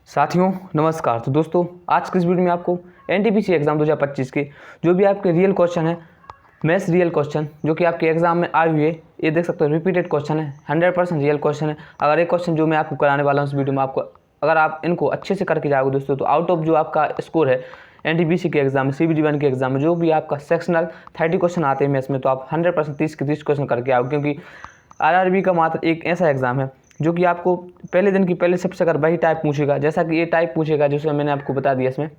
साथियों नमस्कार। तो दोस्तों आज के इस वीडियो में आपको एनटीपीसी एग्ज़ाम 2025 के जो भी आपके रियल क्वेश्चन है, मैथ्स रियल क्वेश्चन जो कि आपके एग्जाम में आए हुए, ये देख सकते हो रिपीटेड क्वेश्चन है, 100% रियल क्वेश्चन है। अगर एक क्वेश्चन जो मैं आपको कराने वाला हूँ इस वीडियो में, आपको अगर आप इनको अच्छे से करके जाओगे दोस्तों, तो आउट ऑफ जो आपका स्कोर है एनटीपीसी के एग्जाम में, CBD1 के एग्जाम में जो भी आपका सेक्शनल 30 क्वेश्चन आते हैं मैथ्स में, तो आप 100% 30 के 30 क्वेश्चन करके आओ। क्योंकि आरआरबी का मात्र एक ऐसा एग्जाम है जो कि आपको पहले दिन की पहले सबसे अगर वही टाइप पूछेगा, जैसा कि ये टाइप पूछेगा जैसे मैंने आपको बता दिया इसमें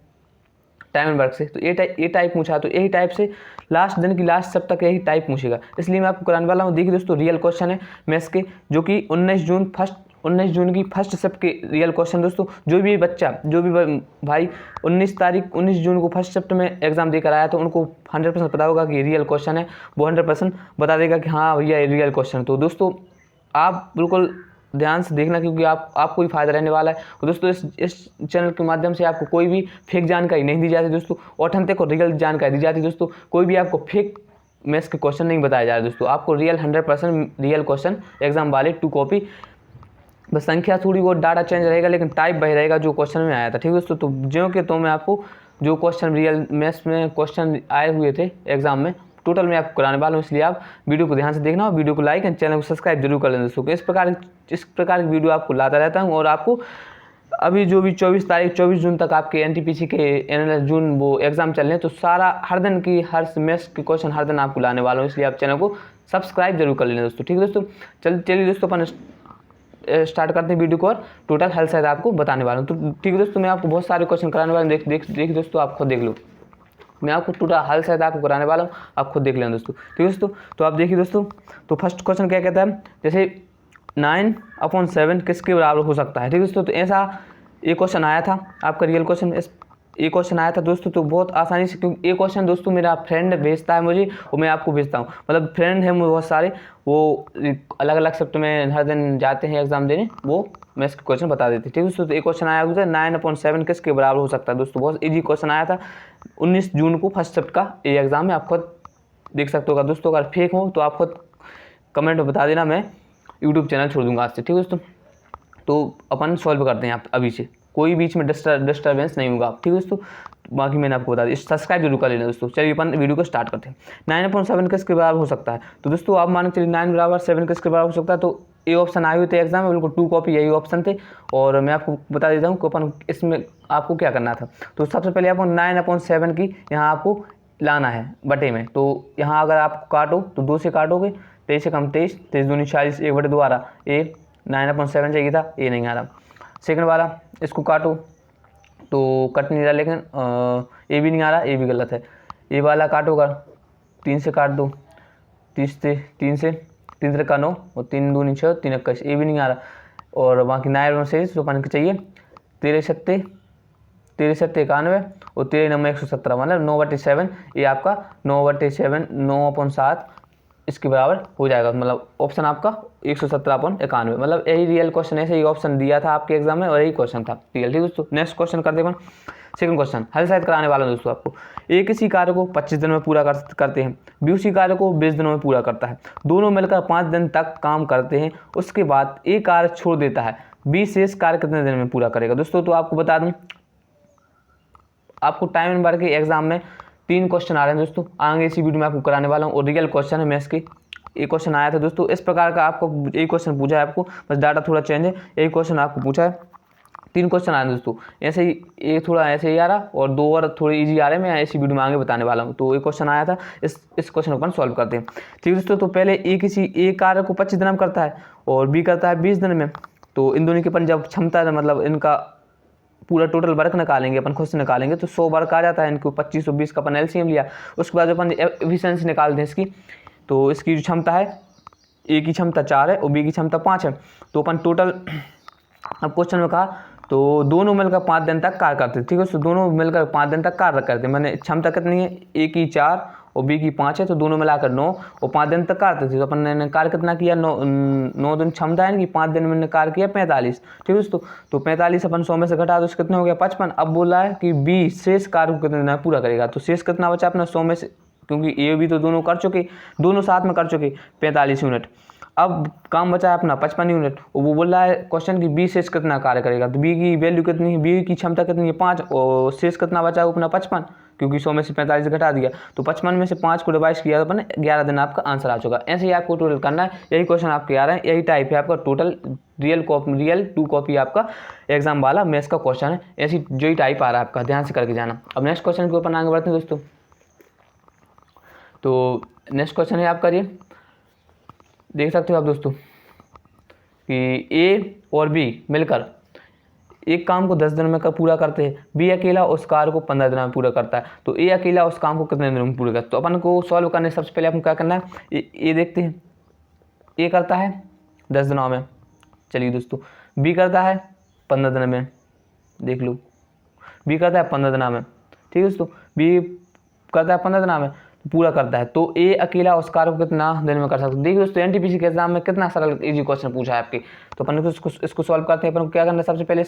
टाइम एंड वर्क से, तो ये टाइप पूछा, तो यही टाइप से लास्ट दिन की लास्ट सब तक यही टाइप पूछेगा। इसलिए मैं आपको कराने वाला हूँ। देखिए दोस्तों, रियल क्वेश्चन है मैथ्स के जो कि 19 जून की फर्स्ट सब के रियल क्वेश्चन। दोस्तों जो भी बच्चा, जो भी भाई 19 जून को फर्स्ट शिफ्ट में एग्जाम देकर आया, तो उनको 100% पता होगा कि रियल क्वेश्चन है। वो 100% बता देगा कि हाँ भैया ये रियल क्वेश्चन। तो दोस्तों आप बिल्कुल ध्यान से देखना, क्योंकि आपको ही फायदा रहने वाला है। और दोस्तों इस चैनल के माध्यम से आपको कोई भी फेक जानकारी नहीं दी जाती दोस्तों, ऑथेंटिक और रियल जानकारी दी जाती है दोस्तों। कोई भी आपको फेक मैथ्स के क्वेश्चन नहीं बताया जा रहा है दोस्तों, आपको रियल 100% रियल क्वेश्चन एग्जाम वाले 2 कॉपी, बस संख्या थोड़ी बहुत डाटा चेंज रहेगा लेकिन टाइप वही रहेगा जो क्वेश्चन में आया था। ठीक है दोस्तों, तो ज्यों कि तो मैं आपको जो क्वेश्चन रियल मैथ्स में क्वेश्चन आए हुए थे एग्जाम में, टोटल मैं आपको कराने वाला हूँ। इसलिए आप वीडियो को ध्यान से देखना और वीडियो को लाइक एंड चैनल को सब्सक्राइब जरूर कर लेना दोस्तों। इस प्रकार की वीडियो आपको लाता रहता हूँ। और आपको अभी जो भी 24 जून तक आपके एनटीपीसी के एनएलएस जून वो एग्जाम चल रहे हैं, तो सारा हर दिन की हर मैथ्स के क्वेश्चन हर दिन आपको लाने वाला हूँ। इसलिए आप चैनल को सब्सक्राइब जरूर कर लेना दोस्तों। ठीक है दोस्तों, चलिए दोस्तों अपन स्टार्ट करते हैं वीडियो को और टोटल हल शायद आपको बताने वाला हूँ। तो ठीक है दोस्तों, मैं आपको बहुत सारे क्वेश्चन कराने वाला हूँ। देख दोस्तों, आप खुद देख लो, मैं आपको टोटल हल शायद आपको कराने वाला हूँ, आप खुद देख लेना दोस्तों। ठीक है दोस्तों, तो आप देखिए दोस्तों, तो फर्स्ट क्वेश्चन क्या कहता है, जैसे 9/7 किसके बराबर हो सकता है। ठीक है दोस्तों, तो ऐसा एक क्वेश्चन आया था आपका रियल क्वेश्चन, एक क्वेश्चन आया था दोस्तों। तो बहुत आसानी से, क्योंकि ये क्वेश्चन दोस्तों मेरा फ्रेंड भेजता है मुझे और मैं आपको भेजता हूँ, मतलब फ्रेंड है मुझे बहुत सारे, वो अलग अलग शिफ्ट में हर दिन जाते हैं एग्जाम देने, वो मैं इसके क्वेश्चन बता देते। ठीक है दोस्तों, तो एक क्वेश्चन आया हुआ था 9/7 किसके बराबर हो सकता है दोस्तों। बहुत ईजी क्वेश्चन आया था 19 जून को फर्स्ट शिफ्ट का ये एग्जाम है। आप खुद देख सकते हो दोस्तों, अगर फेक हो तो आप खुद कमेंट में बता देना, मैं यूट्यूब चैनल छोड़ दूंगा आज से। ठीक है दोस्तों, तो अपन सॉल्व करते हैं आप अभी से, कोई बीच में डिस्टर्बेंस नहीं होगा। ठीक है दोस्तों, बाकी मैंने आपको बता दिया, सब्सक्राइब जरूर कर लेना दोस्तों। चलिए अपन वीडियो को स्टार्ट करते हैं। 9/7 किसके बराबर हो सकता है, तो दोस्तों आप मान के चलिए 9/7 किसके बराबर हो सकता है। तो ये ऑप्शन आए हुए थे एग्जाम में, बिल्कुल 2 कॉपी यही ऑप्शन थे। और मैं आपको बता देता हूँ कि अपन इसमें आपको क्या करना था। तो सबसे पहले आपको 9/7 की यहाँ आपको लाना है बटे में। तो यहाँ अगर आप काटो तो 2 से काटोगे, 23 से कम 23, 23 दूनी 40, 1/2 आ रहा, ये 9/7 चाहिए था, ये नहीं आ रहा। सेकंड वाला इसको काटो तो कट नहीं रहा, लेकिन ये भी नहीं आ रहा, ये भी गलत है। ये वाला काटोगा 3 से काट दो, 3 से 3 का 9 और 3 दूनी 6, 3 21, ये भी नहीं आ रहा। और बाकी 9 से जो अपन को चाहिए 13 सत्ते 91 और 13 9 117, मतलब 9/7, ये आपका 9/7 9/7 इसके बराबर हो जाएगा। मतलब ऑप्शन आपका 117/91, मतलब यही रियल क्वेश्चन, ऐसे ही ऑप्शन दिया था आपके एग्जाम में और यही क्वेश्चन था रियल। ठीक दोस्तों, नेक्स्ट क्वेश्चन करते हैं। सेकंड क्वेश्चन हल शायद कराने वाला हूं दोस्तों आपको। एक इसी कार्य को 25 दिनों में पूरा करते हैं, बी उसी कार्य को 20 दिनों में पूरा करता है, दोनों मिलकर 5 दिन तक काम करते हैं, उसके बाद एक कार्य छोड़ देता है, बी शेष कार्य कितने दिन में पूरा करेगा दोस्तों। तो आपको बता दूं, आपको टाइम एंड वर्क के एग्जाम में 3 क्वेश्चन आ रहे हैं दोस्तों, आगे इसी वीडियो में आपको कराने वाला हूँ। और रियल क्वेश्चन है मैथ्स के, एक क्वेश्चन आया था दोस्तों इस प्रकार का, आपको यही क्वेश्चन पूछा है, आपको बस डाटा थोड़ा चेंज है, यही क्वेश्चन आपको पूछा है। 3 क्वेश्चन आए दोस्तों, ऐसे ही एक थोड़ा ऐसे ही आ रहा और 2 और थोड़े इजी आ रहे हैं, मैं इसी वीडियो में आगे बताने वाला हूँ। तो एक क्वेश्चन आया था, इस क्वेश्चन को अपन सॉल्व करते हैं। ठीक दोस्तों, तो पहले एक कार्य को 25 दिन में करता है और बी करता है 20 दिन में। तो इन दोनों की अपन जब क्षमता है, मतलब इनका पूरा टोटल वर्क निकालेंगे, अपन खुद से निकालेंगे, तो 100 वर्क आ जाता है। इनको 25 और 20 का अपन एलसीएम लिया, उसके बाद अपन एफिशिएंसी निकालते हैं इसकी। तो इसकी जो क्षमता है, ए की क्षमता 4 है और बी की क्षमता 5 है। तो अपन टोटल, अब क्वेश्चन में कहा तो दोनों मिलकर 5 दिन तक कार्य करते हैं। ठीक है, तो दोनों मिलकर 5 दिन तक कार्य करते हैं, मैंने क्षमता कितनी है, ए की 4 और बी की 5 है, तो दोनों मिलाकर 9 और 5 दिन तक कार्य थे। तो अपन ने कार्य कितना किया, 9 दिन क्षमता है कि 5 दिन में कार्य किया 45। ठीक है दोस्तों, तो 45 अपन 100 में से घटा, तो कितना हो गया 55। अब बोला है कि बी शेष कार्य को कितने दिन पूरा करेगा। तो शेष कितना बचा अपना 100 में से, क्योंकि ए बी तो दोनों कर चुके, दोनों साथ में कर चुके 45 यूनिट। अब काम बचा है अपना 55 यूनिट, वो बोल रहा है क्वेश्चन की बी शेष कितना कार्य करेगा। तो बी की वैल्यू कितनी है, बी की क्षमता कितनी है 5, और शेष कितना बचा है अपना 55, क्योंकि 100 में से 45 घटा दिया, तो 55 में से 5 को डिवाइड किया तो अपने 11 दिन आपका आंसर आ चुका। ऐसे ही आपको टोटल करना है, यही क्वेश्चन आपके आ रहे हैं, यही टाइप है आपका टोटल रियल 2 कॉपी आपका एग्जाम वाला मैथ्स का क्वेश्चन है, ऐसी जो ही टाइप आ रहा है आपका, ध्यान से करके जाना। अब नेक्स्ट क्वेश्चन के ऊपर आगे बढ़ते हैं दोस्तों। तो नेक्स्ट क्वेश्चन है आपका, ये देख सकते हो आप दोस्तों कि ए और बी मिलकर एक काम को 10 दिन में पूरा करते हैं, बी अकेला उस कार्य को 15 दिन में पूरा करता है, तो ए अकेला उस काम को कितने दिनों में पूरा करता है। तो अपन को सॉल्व करने से सबसे पहले अपन क्या करना है, ए देखते हैं, ए करता है 10 दिनों में, चलिए दोस्तों, बी करता है 15 दिन में, देख लो बी करता है 15 दिन में, ठीक है दोस्तों, बी करता है 15 दिन में पूरा करता है, तो ए अकेला उस कार्य को कितना दिन में कर सकते हैं। देखिए दोस्तों, एनटीपीसी के एग्जाम में कितना सरल इजी क्वेश्चन पूछा है आपके, तो अपन इसको सॉल्व करते हैं। अपन को क्या करना है, सबसे पहले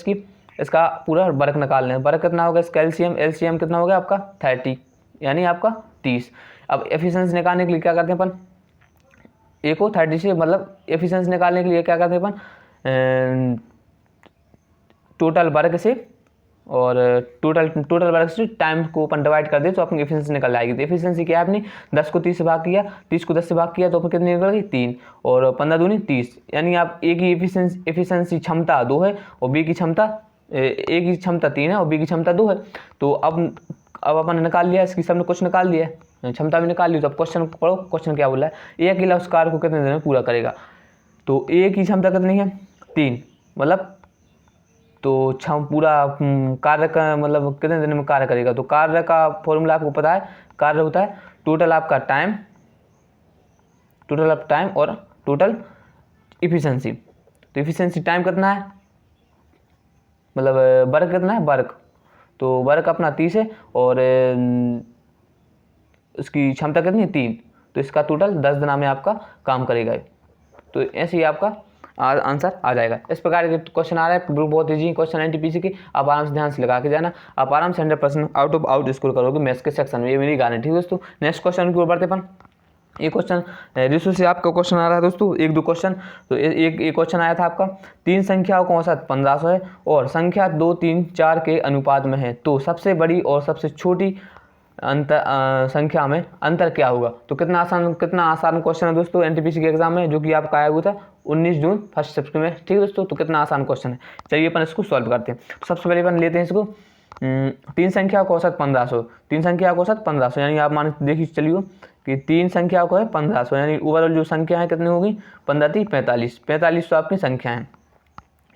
इसका पूरा वर्क निकालना है। वर्क कितना होगा इसका, एलसीएम कितना हो गया आपका 30, यानी आपका 30। अब एफिशिएंसी निकालने के लिए क्या करते हैं अपन, ए को 30 से, मतलब एफिशिएंसी निकालने के लिए क्या करते हैं अपन, टोटल वर्क से और टोटल वर्क से टाइम को अपन डिवाइड कर दे तो अपनी एफिशिएंसी निकल आएगी। तो एफिशिएंसी क्या है अपनी, 10 को 30 से भाग किया, 30 को 10 से भाग किया तो अपन कितनी निकल गई 3, और 15 दूनी 30, यानी आप ए की एफिशिएंसी क्षमता 2 है और बी की क्षमता, ए की क्षमता 3 है और बी की क्षमता 2 है। तो अब अपन निकाल लिया, इसकी सबने कुछ निकाल लिया, क्षमता भी निकाल ली। तो अब क्वेश्चन पढ़ो, क्वेश्चन क्या बोला है, ए अकेला उस कार्य को कितने दिन में पूरा करेगा। तो ए की क्षमता कितनी है 3, मतलब तो पूरा कार्य का मतलब कितने दिन में कार्य करेगा। तो कार्य का फॉर्मूला आपको पता है, कार्य होता है टोटल आपका टाइम, टोटल ऑफ टाइम और टोटल इफिशिएंसी। तो इफिशिएंसी टाइम कितना है, मतलब वर्क कितना है, वर्क, तो वर्क अपना 30 है और उसकी क्षमता कितनी है 3, तो इसका टोटल 10 दिन में आपका काम करेगा। तो ऐसे ही आपका आंसर आ जाएगा। इस प्रकार के क्वेश्चन आ रहा है, बहुत ईजी क्वेश्चन एनटीपीसी की, आप आराम से ध्यान से लगा के जाना, आप आराम से 100% आउट ऑफ आउट स्कोर करोगे मैथ्स के सेक्शन में, ये मेरी गारंटी है दोस्तों। नेक्स्ट क्वेश्चन की ओर बढ़ते अपन। ये क्वेश्चन रिसु से आपका क्वेश्चन आ रहा है दोस्तों, 1-2 क्वेश्चन। तो एक क्वेश्चन आया था आपका, 3 संख्याओं का औसत 1500 है और संख्या 2, 3, 4 के अनुपात में है, तो सबसे बड़ी और सबसे छोटी संख्या में अंतर क्या होगा। तो कितना आसान क्वेश्चन है दोस्तों एनटीपीसी के एग्जाम में, जो कि आपका आया हुआ था 19 जून फर्स्ट शिफ्ट में, ठीक है दोस्तों। तो कितना आसान क्वेश्चन है, चलिए अपन इसको सॉल्व करते हैं। तो सबसे पहले अपन लेते हैं इसको, 3 संख्या का औसत 1500, 3 संख्या का औसत 1500, यानी आप मान देखिए चलिए कि 3 संख्या को है 1500, यानी ओवरऑल जो संख्या है कितनी होगी 15×3 45 तो आपकी संख्या है,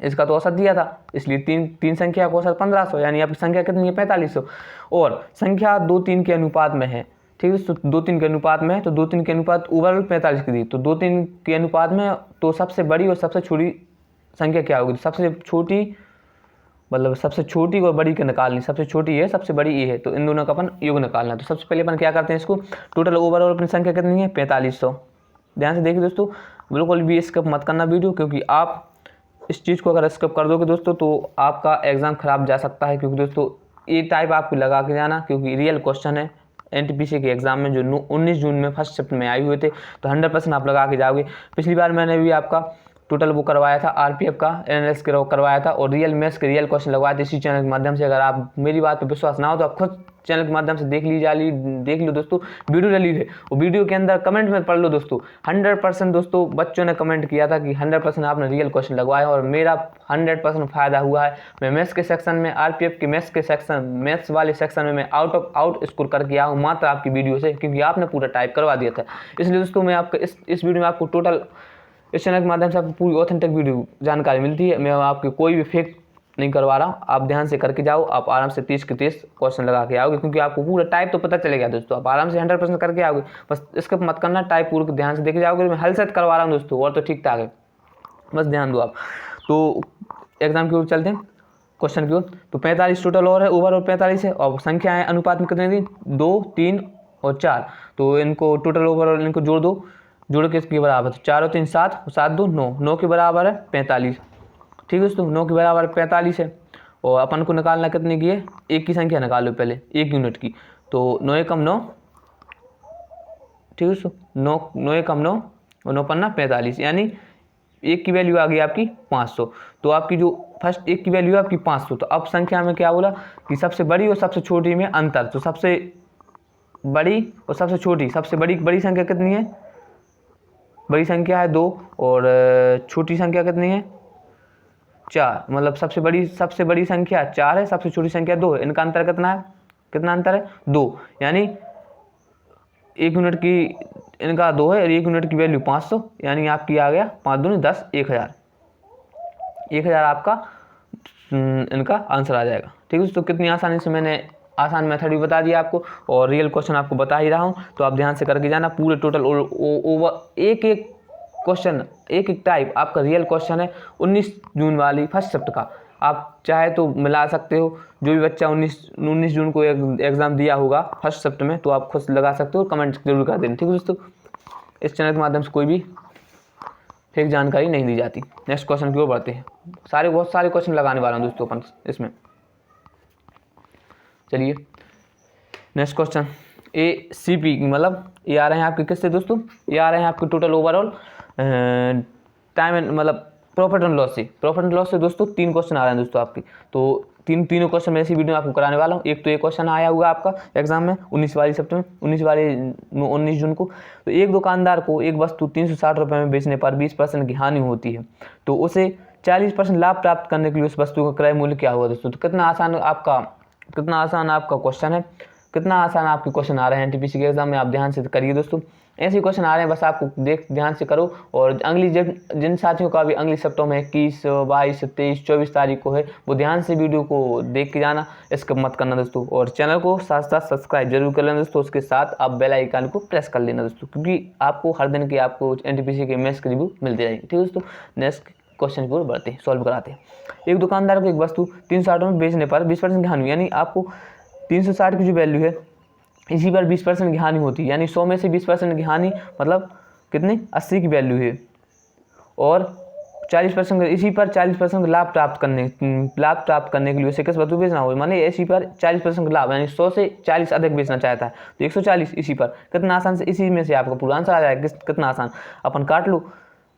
इसका तो औसत दिया था, इसलिए तीन संख्या का औसत 1500, यानी आपकी संख्या कितनी है 4500, और संख्या 2-3 के अनुपात में है, ठीक है। तो 2-3 के अनुपात में है, तो 2-3 के अनुपात ओवरऑल 45 की दी, तो 2-3 के अनुपात में, तो सबसे बड़ी और सबसे छोटी संख्या क्या होगी, सबसे छोटी, मतलब सबसे छोटी और बड़ी के निकालनी, सबसे छोटी है सबसे बड़ी ये है, तो इन दोनों का अपन योग निकालना है। तो सबसे पहले अपन क्या करते हैं, इसको टोटल ओवरऑल अपनी संख्या कितनी है 4500। ध्यान से देखिए दोस्तों, बिल्कुल भी स्किप मत करना वीडियो, क्योंकि आप इस चीज़ को अगर स्किप कर दोगे दोस्तों तो आपका एग्ज़ाम खराब जा सकता है, क्योंकि दोस्तों ये टाइप आपको लगा के जाना, क्योंकि रियल क्वेश्चन है एनटीपीसी के एग्जाम में जो 19 जून में फर्स्ट शिफ्ट में आए हुए थे, तो 100% आप लगा के जाओगे। पिछली बार मैंने भी आपका टोटल वो करवाया था, आरपीएफ का एनालिसिस करवाया था और रियल मैथ्स के रियल क्वेश्चन लगवाए थे इसी चैनल के माध्यम से। अगर आप मेरी बात पर विश्वास ना हो तो आप खुद चैनल के माध्यम से देख लो दोस्तों, वीडियो डली है, वो वीडियो के अंदर कमेंट में पढ़ लो दोस्तों। 100% दोस्तों बच्चों ने कमेंट किया था कि 100% आपने रियल क्वेश्चन लगवाया, और मेरा 100% फायदा हुआ है। मैं मैथ्स के सेक्शन में, आरपीएफ के मैथ्स वाले सेक्शन में मैं आउट ऑफ आउट स्कोर करके आया हूँ मात्र आपकी वीडियो से, क्योंकि आपने पूरा टाइप करवा दिया था। इसलिए दोस्तों मैं आपको इस वीडियो में आपको टोटल इस चैनल के माध्यम से आपको पूरी ऑथेंटिक वीडियो जानकारी मिलती है। मैं आपके कोई भी फेक नहीं करवा रहा हूँ, आप ध्यान से करके जाओ, आप आराम से 30 के 30 क्वेश्चन लगा के आओगे, क्योंकि आपको पूरा टाइप तो पता चलेगा दोस्तों, आप आराम से 100% करके आओगे। बस इसका मत करना, टाइप पूरा ध्यान से देखे जाओगे। मैं हल सेट करवा रहा हूँ दोस्तों, और तो ठीक ठाक है, बस ध्यान दो आप। तो एग्जाम की ओर चलते हैं, क्वेश्चन की ओर। तो 45 टोटल और है, ओवरऑल 45 है, और संख्याएँ अनुपात में कितनी दी 2, 3 और 4, तो इनको टोटल ओवरऑल इनको जोड़ दो, जोड़ के इसके बराबर, 4 और 3 7, 7 2 9, 9 के बराबर है 45, ठीक है दोस्तों, 9 के बराबर 45 है। और अपन को निकालना कितने की है, एक की संख्या निकालो पहले, 1 यूनिट की, तो 9 एकम 9, ठीक है दोस्तों, 9 एकम 9, और 9 पन्ना 45, यानी एक की वैल्यू आ गई आपकी 500। तो आपकी जो फर्स्ट एक की वैल्यू है आपकी 500। तो अब संख्या में क्या बोला कि सबसे बड़ी और सबसे छोटी में अंतर। तो सबसे बड़ी और सबसे छोटी, सबसे बड़ी संख्या कितनी है, बड़ी संख्या है 2 और छोटी संख्या कितनी है 4। मतलब सबसे बड़ी संख्या 4 है, सबसे छोटी संख्या 2 है। इनका अंतर कितना है, कितना अंतर है 2, यानी 1 यूनिट की इनका 2 है और 1 यूनिट की वैल्यू 500, यानी आपकी आ गया 5 दूनी 10, 1000 आपका इनका आंसर आ जाएगा। ठीक है। तो कितनी आसानी से मैंने आसान मेथड भी बता दिया आपको और रियल क्वेश्चन आपको बता ही रहा हूँ, तो आप ध्यान से करके जाना। पूरे टोटल ओवर एक क्वेश्चन, एक टाइप आपका रियल क्वेश्चन है 19 जून वाली फर्स्ट शिफ्ट का। आप चाहे तो मिला सकते हो, जो भी बच्चा 19 जून को एग्ज़ाम दिया होगा फर्स्ट शिफ्ट में, तो आप खुद लगा सकते हो, कमेंट जरूर कर देना। ठीक है दोस्तों, इस चैनल के माध्यम से कोई भी फेक जानकारी नहीं दी जाती। नेक्स्ट क्वेश्चन की ओर बढ़ते हैं। बहुत सारे क्वेश्चन लगाने वाला हूँ दोस्तों अपन इसमें। चलिए नेक्स्ट क्वेश्चन, ACP मतलब ये आ रहे हैं आपके किससे दोस्तों, ये आ रहे हैं आपके टोटल ओवरऑल टाइम एंड मतलब प्रॉफिट एंड लॉस से दोस्तों 3 क्वेश्चन आ रहे हैं दोस्तों आपके। तो तीनों क्वेश्चन मैं इसी वीडियो में आपको कराने वाला हूँ। एक तो एक क्वेश्चन आया हुआ आपका एग्जाम में 19 वाली शिफ्ट में, 19 जून को। तो एक दुकानदार को एक वस्तु 360 रुपये में बेचने पर 20% की हानि होती है, तो उसे 40% लाभ प्राप्त करने के लिए उस वस्तु का क्रय मूल्य क्या होगा दोस्तों। तो कितना आसान आपका क्वेश्चन है, कितना आसान आपके क्वेश्चन आ रहे हैं एनटीपीसी के एग्जाम में। आप ध्यान से करिए दोस्तों, ऐसे क्वेश्चन आ रहे हैं, बस आपको ध्यान से करो। और अगली जिन साथियों का भी अगली सप्ताह में 21, 22, 23, 24 तारीख को है, वो ध्यान से वीडियो को देख के जाना, इसका मत करना दोस्तों। और चैनल को साथ साथ सब्सक्राइब जरूर कर लेना दोस्तों, उसके साथ आप बेल आइकन को प्रेस कर लेना दोस्तों, क्योंकि आपको हर दिन के आपको एनटीपीसी के मैथ्स के रिव्यू मिलते रहेंगे। ठीक है दोस्तों, नेक्स्ट क्वेश्चन की ओर बढ़ते हैं, सॉल्व कराते हैं। एक दुकानदार को एक वस्तु 360 में बेचने पर 20% की हानि, यानी आपको 360 की जो वैल्यू है इसी पर 20% की हानि होती है, यानी 100 में से 20% की हानि मतलब कितनी 80 की वैल्यू है। और 40% इसी पर 40% लाभ प्राप्त करने के लिए उसे किस वस्तु बेचना होगा, माने इसी पर 40% लाभ, यानी 100 से 40 अधिक बेचना चाहता है, तो 140 इसी पर। कितना आसान से इसी में से आपका पूरा आंसर आ जाएगा। कितना आसान, अपन काट लो।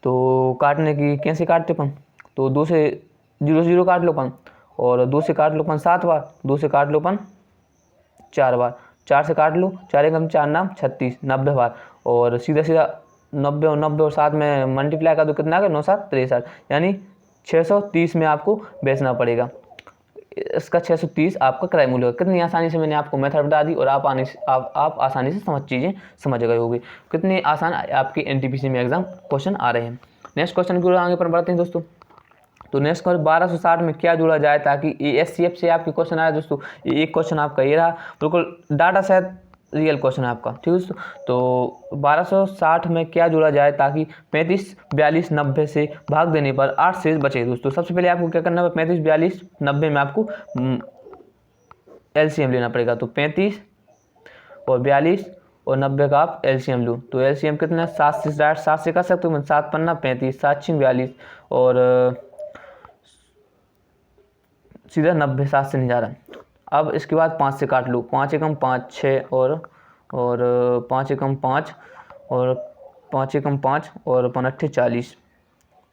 तो काटने की कैसे काटते अपन, तो 2 से 0 काट लो अपन, और 2 से काट लो अपन 7 बार, 2 से काट लो अपन 4 बार, 4 से काट लो, 4 एकम 4 नाम 36, 90 बार। और सीधा 90 और 7 में मल्टीप्लाई कर दो, कितना आ गया 9 7 63, यानी 630 में आपको बेचना पड़ेगा। इसका 630 आपका क्रय मूल्य होगा। कितनी आसानी से मैंने आपको मेथड बता दी और आप आसानी से चीज़ें समझ गए होंगे। कितने आसान आपके एनटीपीसी में एग्जाम क्वेश्चन आ रहे हैं। नेक्स्ट क्वेश्चन की ओर आगे पर बढ़ते हैं दोस्तों। तो नेक्स्ट क्वेश्चन 1260 में क्या जोड़ा जाए ताकि ASCF से आपके क्वेश्चन आया दोस्तों। ये एक क्वेश्चन आपका ये रहा, बिल्कुल डाटा सेट रियल क्वेश्चन है आपका। ठीक है दोस्तों, तो 1260 में क्या जोड़ा जाए ताकि 35, 42, 90 से भाग देने पर 8 शेष बचे दोस्तों। सबसे पहले आपको क्या करना है, 35, 42, 90 में आपको LCM लेना पड़ेगा। तो 35 और 42 और 90 का आप LCM लो, तो LCM कितना है 7 से 7 से कर सकते हो, 7 पन्ना 35, 7 6 42 और सीधा 90, 7 से नहीं जा रहा। अब इसके बाद 5 से काट लो, 5 एकम 5 6 और 5 एकम 5 और 5 एकम 5 और 5 8 40,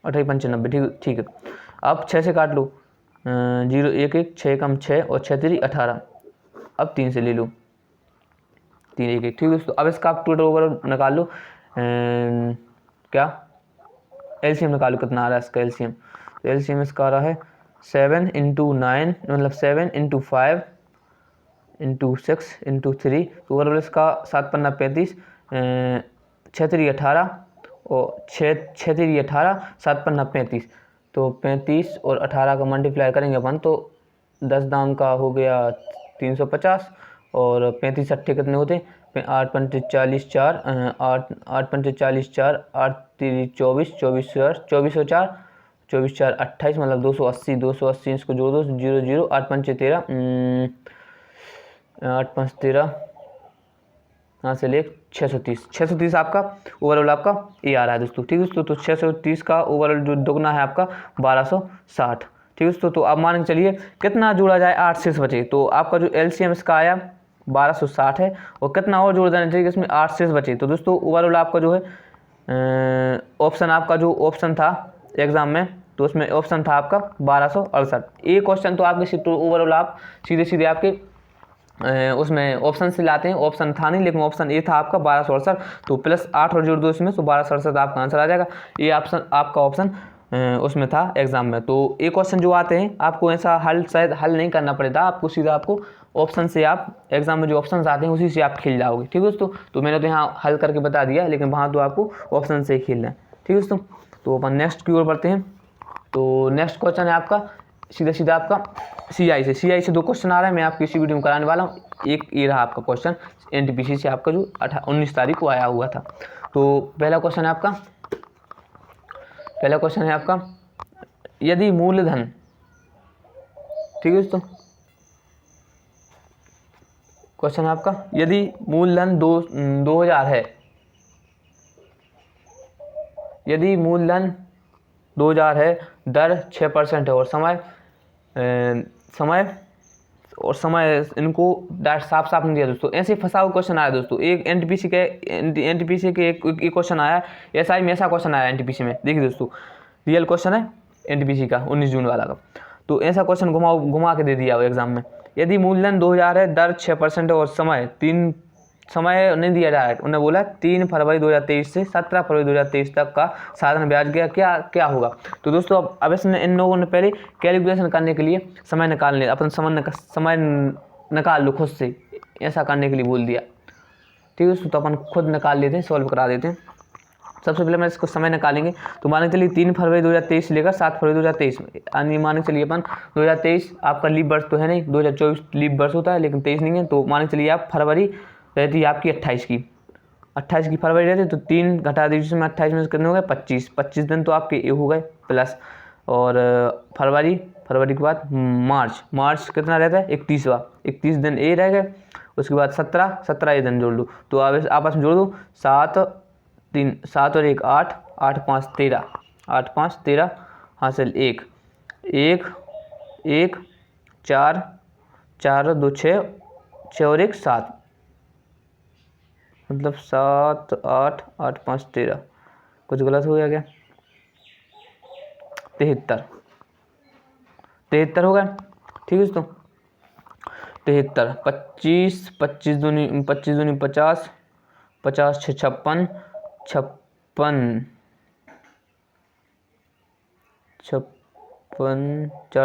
8 5 90। ठीक है। अब 6 से काट लो, 0 1 1, 6 एकम 6 और 6 3 18। अब 3 से ले लो, 3 1 1। ठीक है दोस्तों, अब इसका आप टोटल ओवर निकाल लो, क्या LCM निकालो, कितना आ रहा है इसका LCM। तो LCM इसका आ रहा है 7 × 9 मतलब 7 × 5 × 6 × 3। तो ओवरऑल इसका 7 पन्ना 35, 6 3 18 और 6 3 18, 7 पन्ना 35। तो 35 और 18 का मल्टीप्लाई करेंगे अपन तो 10 दाम का हो गया 350 और 35 अट्ठे कितने होते, 8 पंचे 40 4, 8 पंचे 40 4, 8 3 24, 24 और 4, 24 4 28 मतलब 280 इसको जोड़ दो, 0 0, 8 पंचे 13, 8 5 13, यहाँ से ले 630 आपका ओवरऑल आपका ये आ रहा है दोस्तों। ठीक है दोस्तों, तो 630 का ओवरऑल जो दुगना है आपका 1260। ठीक है दोस्तों, तो अब मान के चलिए कितना जोड़ा जाए 8 शेष बचे। तो आपका जो LCM इसका आया 1260 है और कितना और जोड़ देना चाहिए इसमें 8 शेष बचे। तो दोस्तों ओवरऑल आपका जो है ऑप्शन आपका जो ऑप्शन था एग्ज़ाम में, तो उसमें ऑप्शन था आपका 1268। एक क्वेश्चन तो आपके तो ओवरऑल आप सीधे सीधे आपके उसमें ऑप्शन से लाते हैं, ऑप्शन था नहीं, लेकिन ऑप्शन ए था आपका 1268, तो प्लस 8 और जोड़ दो इसमें, तो 1268 आपका आंसर आ जाएगा। ये ऑप्शन आपका ऑप्शन उसमें था एग्जाम में। तो एक क्वेश्चन जो आते हैं आपको ऐसा हल शायद हल नहीं करना पड़ेगा, आपको सीधा आपको ऑप्शन से आप एग्जाम में जो ऑप्शन आते हैं उसी से आप खेल जाओगे। ठीक है दोस्तों, तो मैंने तो यहाँ हल करके बता दिया, लेकिन वहाँ तो आपको ऑप्शन से ही खेलना है। ठीक है दोस्तों, तो अपन नेक्स्ट की ओर बढ़ते हैं। तो नेक्स्ट क्वेश्चन है आपका सीधा सीधा आपका सीआई से 2 क्वेश्चन आ रहे हैं, मैं आपको इसी वीडियो में कराने वाला हूँ। एक ये रहा आपका क्वेश्चन एनटीपीसी से आपका जो 19 तारीख को आया हुआ था। तो पहला क्वेश्चन है आपका यदि मूलधन, ठीक है दोस्तों, क्वेश्चन है आपका यदि मूलधन 2000 है, यदि मूलधन 2000 है, दर 6% है और समय इनको डायरेक्ट साफ साफ नहीं दिया दोस्तों, ऐसे फंसा हुआ क्वेश्चन आया दोस्तों। एक एनटीपीसी के एक क्वेश्चन आया, एसआई में ऐसा क्वेश्चन आया एनटीपीसी में, देखिए दोस्तों रियल क्वेश्चन है एनटीपीसी का 19 जून वाला का। तो ऐसा क्वेश्चन घुमा के दे दिया वो एग्जाम में, यदि मूलधन 2000 है, दर 6% है और समय नहीं दिया डायरेक्ट, उन्होंने बोला 3 फरवरी 2023 से 17 फरवरी 2023 तक का साधारण ब्याज क्या होगा। तो दोस्तों अब इसने इन लोगों ने पहले कैलकुलेशन करने के लिए समय निकाल लो खुद से, ऐसा करने के लिए बोल दिया। ठीक है दोस्तों, तो अपन खुद निकाल लेते हैं, सॉल्व करा देते हैं। सबसे पहले मैं इसको समय निकालेंगे, तो मान के चलिए 3 फरवरी 2023 से लेकर 7 फरवरी 2023 यानी मान के चलिए अपन 2023 आपका लीप वर्ष तो है नहीं, 2024 लीप वर्ष होता है लेकिन 23 नहीं है, तो मान के चलिए आप फरवरी रहती है आपकी 28 की फरवरी रहती है, तो 3 घटा दीजिए इसमें 28 में कितने हो गए 25 दिन तो आपके ये हो गए प्लस, और फरवरी के बाद मार्च कितना रहता है 31 दिन ए रह गए, उसके बाद 17 ये दिन जोड़ लो, तो आप आपस में जोड़ दो 7 और 1 8, 8 5 13 हासिल 1 4 और 2 6 और 1 7, मतलब 7 8 8 5 13, कुछ गलत हो गया क्या, 73 हो गया। ठीक है दोस्तों, 73 25 दूनी 50 50 6 56 4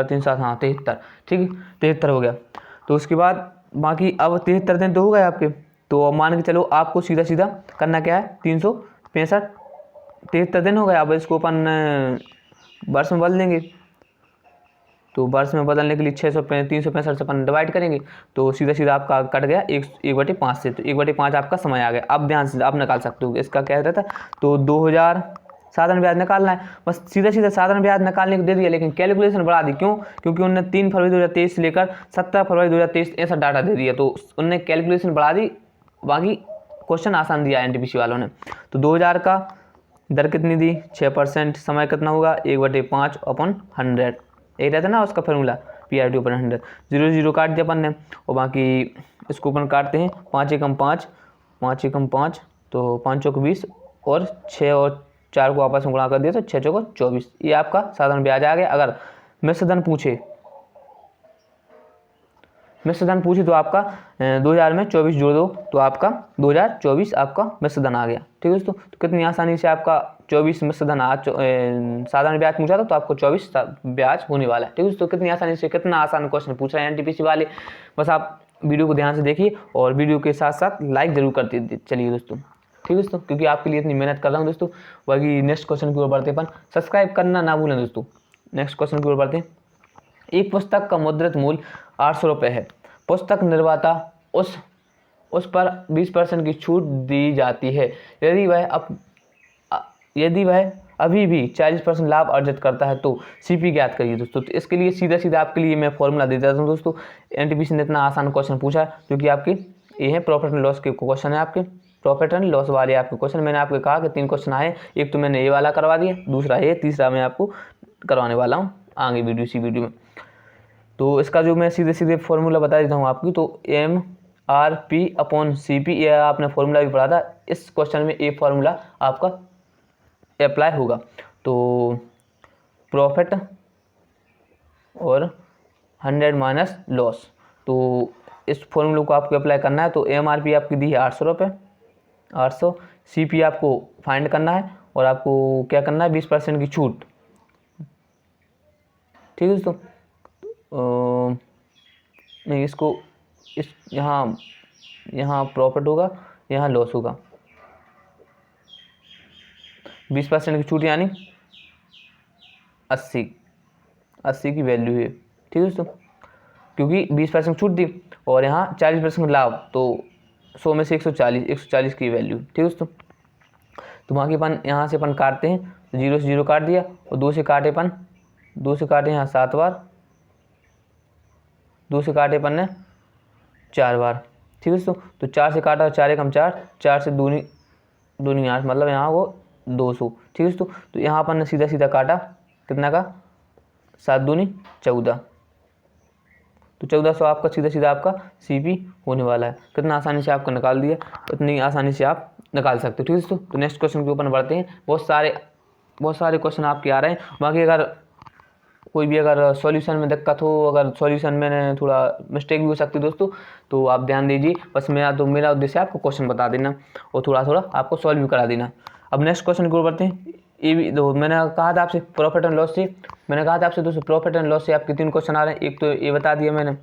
3 7 हाँ 73, ठीक है 73 हो गया। तो उसके बाद बाकी अब 73 दिन तो हो गए आपके, तो मान के चलो आपको सीधा करना क्या है 365, 73 दिन हो गए। अब इसको अपन वर्ष में बदल देंगे, तो वर्ष में बदलने के लिए 365 से अपन डिवाइड करेंगे, तो सीधा आपका कट गया 1/5 से, तो 1/5 आपका समय आ गया। अब ध्यान से आप निकाल सकते हो इसका क्या रहता है, तो 2000 साधारण ब्याज निकालना है, बस सीधा साधारण ब्याज निकालने को दे दिया, लेकिन कैलकुलेशन बढ़ा दी, क्यों, क्योंकि उन्होंने 3 फरवरी 2023 से लेकर 17 फरवरी 2023 ऐसा डाटा दे दिया, तो उन्होंने कैलकुलेशन बढ़ा दी, बाकी क्वेश्चन आसान दिया एनटीपीसी वालों ने। तो 2000 का दर कितनी दी 6%, समय कितना होगा 1/5 अपन 100, यही रहता ना उसका फॉर्मूला PRT अपन 100, 0 0 काट दिया अपन ने, और बाकी इसको अपन काटते हैं 5 एकम 5, तो 5 चौक 20 और 6 और 4 को आपस में गुणा कर दिया तो 6 चौक 24, ये आपका साधारण ब्याज आ गया। अगर मिश्रधन पूछे तो आपका 2000 में 24 जोड़ दो, तो आपका 2024 आपका मिश्रधन आ गया। ठीक है दोस्तों, तो कितनी आसानी से आपका 24 मिश्रधन साधारण ब्याज पूछा था, तो आपको 24 ब्याज होने वाला है। ठीक है दोस्तों, कितनी आसानी से, कितना आसान क्वेश्चन पूछ रहे हैं एनटीपीसी वाले, बस आप वीडियो को ध्यान से देखिए और वीडियो के साथ साथ लाइक जरूर करते चलिए दोस्तों। ठीक है दोस्तों, क्योंकि आपके लिए इतनी मेहनत कर रहा हूँ दोस्तों। बाकी नेक्स्ट क्वेश्चन की ओर बढ़ते अपन, सब्सक्राइब करना ना भूलें दोस्तों। नेक्स्ट क्वेश्चन की ओर बढ़ते हैं। एक पुस्तक का मुद्रित मूल्य 800 रुपये है, पुस्तक निर्माता उस पर 20% की छूट दी जाती है, यदि वह अभी भी 40% लाभ अर्जित करता है तो CP ज्ञात करिए दोस्तों। तो इसके लिए सीधा आपके लिए मैं फॉर्मूला दे देता हूँ दोस्तों। एनटीपीसी ने इतना आसान क्वेश्चन पूछा है, क्योंकि आपके ये है प्रॉफिट एंड लॉस के क्वेश्चन है, आपके प्रॉफिट एंड लॉस वाले आपके क्वेश्चन। मैंने आपको कहा कि 3 क्वेश्चन आए, एक तो मैंने ये वाला करवा दिया, दूसरा ये, तीसरा मैं आपको करवाने वाला हूँ आगे इसी वीडियो में। तो इसका जो मैं सीधे फॉर्मूला बता देता हूँ आपकी, तो MRP/CP, यह आपने फॉर्मूला भी पढ़ा था, इस क्वेश्चन में ये फॉर्मूला आपका अप्लाई होगा। तो प्रॉफिट और 100 माइनस लॉस, तो इस फॉर्मूले को आपको अप्लाई करना है। तो MRP आपकी दी है 800 रुपये, 800। CP आपको फाइंड करना है और आपको क्या करना है, 20% की छूट। ठीक है दोस्तों, नहीं इसको इस यहाँ प्रॉफिट होगा, यहाँ लॉस होगा। 20% की छूट यानी 80 की वैल्यू है। ठीक है दोस्तों, क्योंकि 20% छूट दी और यहाँ 40% लाभ, तो 100 में से 140 की वैल्यू। ठीक है दोस्तों, तो वहाँ के अपन यहाँ से अपन काटते हैं, 0 से 0 काट दिया और 2 से काटे अपन, 2 से काटे यहाँ 7 बार, 2 से काटे अपन ने 4 बार। ठीक है दोस्तों, तो 4 से काटा, 4 एकम 4, 4 से दूनी 8, मतलब यहाँ वो 200। ठीक है दोस्तों, तो यहाँ अपन ने सीधा सीधा काटा, कितना का, 7 दूनी 14, तो 1400 आपका सीधा सीधा आपका CP होने वाला है। कितना आसानी से आपको निकाल दिया, इतनी आसानी से आप निकाल सकते हो। ठीक है दोस्तों, तो नेक्स्ट क्वेश्चन के ऊपर बढ़ते हैं। बहुत सारे क्वेश्चन आपके आ रहे हैं। बाकी अगर कोई भी अगर सॉल्यूशन में दिक्कत हो, अगर सॉल्यूशन में थोड़ा मिस्टेक भी हो सकती है दोस्तों, तो आप ध्यान दीजिए। बस मेरा उद्देश्य है आपको क्वेश्चन बता देना और थोड़ा थोड़ा आपको सॉल्व भी करा देना। अब नेक्स्ट क्वेश्चन की ओर बढ़ते हैं। ये भी दो मैंने कहा था आपसे प्रॉफिट एंड लॉस से, मैंने कहा था आपसे दोस्तों प्रॉफिट एंड लॉस से आपके 3 क्वेश्चन आ रहे हैं। एक तो ये बता दिया मैंने,